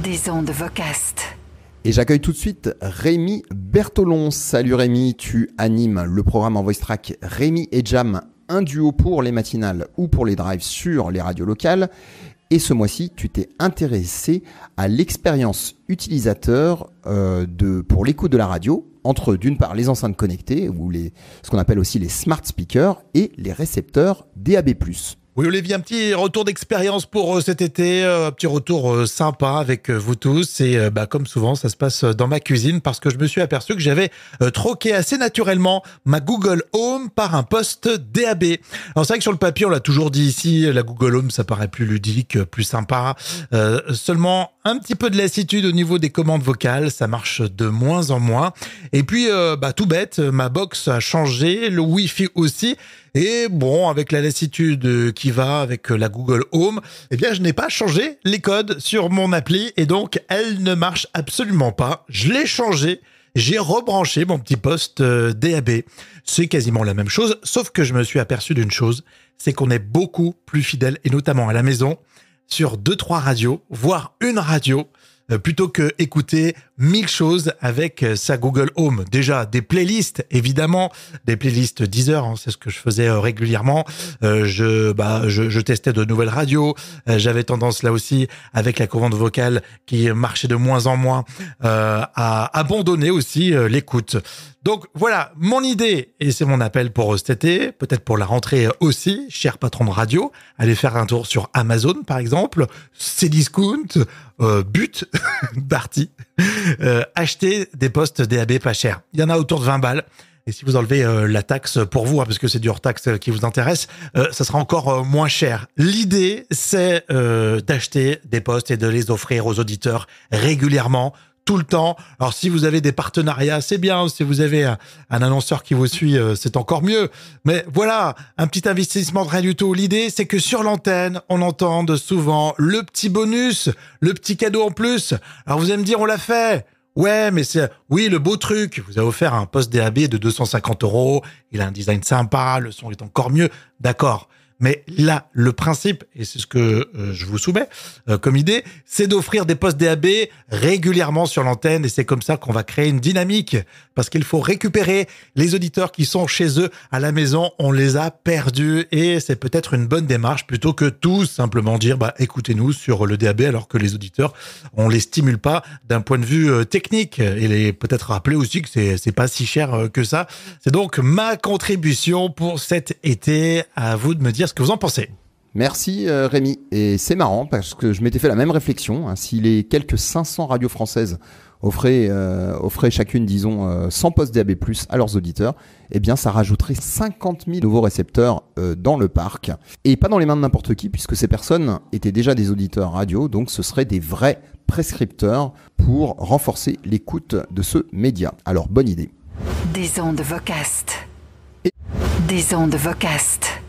Des ondes Vocast. Et j'accueille tout de suite Rémi Bertolon. Salut Rémi, tu animes le programme en voice track Rémi et Jam, un duo pour les matinales ou pour les drives sur les radios locales. Et ce mois-ci, tu t'es intéressé à l'expérience utilisateur pour l'écoute de la radio, entre d'une part les enceintes connectées, ou ce qu'on appelle aussi les smart speakers, et les récepteurs DAB+. Oui Olivier, un petit retour d'expérience pour cet été, un petit retour sympa avec vous tous et comme souvent ça se passe dans ma cuisine parce que je me suis aperçu que j'avais troqué assez naturellement ma Google Home par un poste DAB. Alors c'est vrai que sur le papier on l'a toujours dit ici, la Google Home ça paraît plus ludique, plus sympa, seulement un petit peu de lassitude au niveau des commandes vocales, ça marche de moins en moins et puis tout bête, ma box a changé, le Wi-Fi aussi. Et bon, avec la lassitude qui va avec la Google Home, eh bien, je n'ai pas changé les codes sur mon appli et donc elle ne marche absolument pas. Je l'ai changé, j'ai rebranché mon petit poste DAB. C'est quasiment la même chose, sauf que je me suis aperçu d'une chose, c'est qu'on est beaucoup plus fidèle, et notamment à la maison, sur 2-3 radios, voire une radio, plutôt que écouter 1000 choses avec sa Google Home. Déjà, des playlists, évidemment, des playlists Deezer, c'est ce que je faisais régulièrement. Je testais de nouvelles radios. J'avais tendance, là aussi, avec la commande vocale qui marchait de moins en moins, à abandonner aussi l'écoute. Donc voilà, mon idée, et c'est mon appel pour cet été, peut-être pour la rentrée aussi, cher patron de radio, allez faire un tour sur Amazon par exemple, Cdiscount, But, Darty, acheter des postes DAB pas chers. Il y en a autour de 20 balles. Et si vous enlevez la taxe pour vous, parce que c'est du hors-taxe qui vous intéresse, ça sera encore moins cher. L'idée, c'est d'acheter des postes et de les offrir aux auditeurs régulièrement, tout le temps. Alors si vous avez des partenariats, c'est bien. Si vous avez un annonceur qui vous suit, c'est encore mieux. Mais voilà, un petit investissement de rien du tout. L'idée, c'est que sur l'antenne, on entende souvent le petit bonus, le petit cadeau en plus. Alors vous allez me dire, on l'a fait. Ouais, mais oui, le beau truc. Vous avez offert un poste DAB de 250 €. Il a un design sympa, le son est encore mieux. D'accord. Mais là, le principe, et c'est ce que je vous soumets comme idée, c'est d'offrir des postes DAB régulièrement sur l'antenne et c'est comme ça qu'on va créer une dynamique parce qu'il faut récupérer les auditeurs qui sont chez eux à la maison, on les a perdus et c'est peut-être une bonne démarche plutôt que tout simplement dire écoutez-nous sur le DAB alors que les auditeurs, on les stimule pas d'un point de vue technique et les peut-être rappeler aussi que c'est pas si cher que ça. C'est donc ma contribution pour cet été, à vous de me dire ce que vous en pensez. Merci Rémi. Et c'est marrant parce que je m'étais fait la même réflexion. Si les quelques 500 radios françaises offraient chacune, disons, 100 postes DAB+, à leurs auditeurs, eh bien ça rajouterait 50 000 nouveaux récepteurs dans le parc. Et pas dans les mains de n'importe qui, puisque ces personnes étaient déjà des auditeurs radio, donc ce seraient des vrais prescripteurs pour renforcer l'écoute de ce média. Alors, bonne idée. Des ondes Vocast. Des ondes Vocast.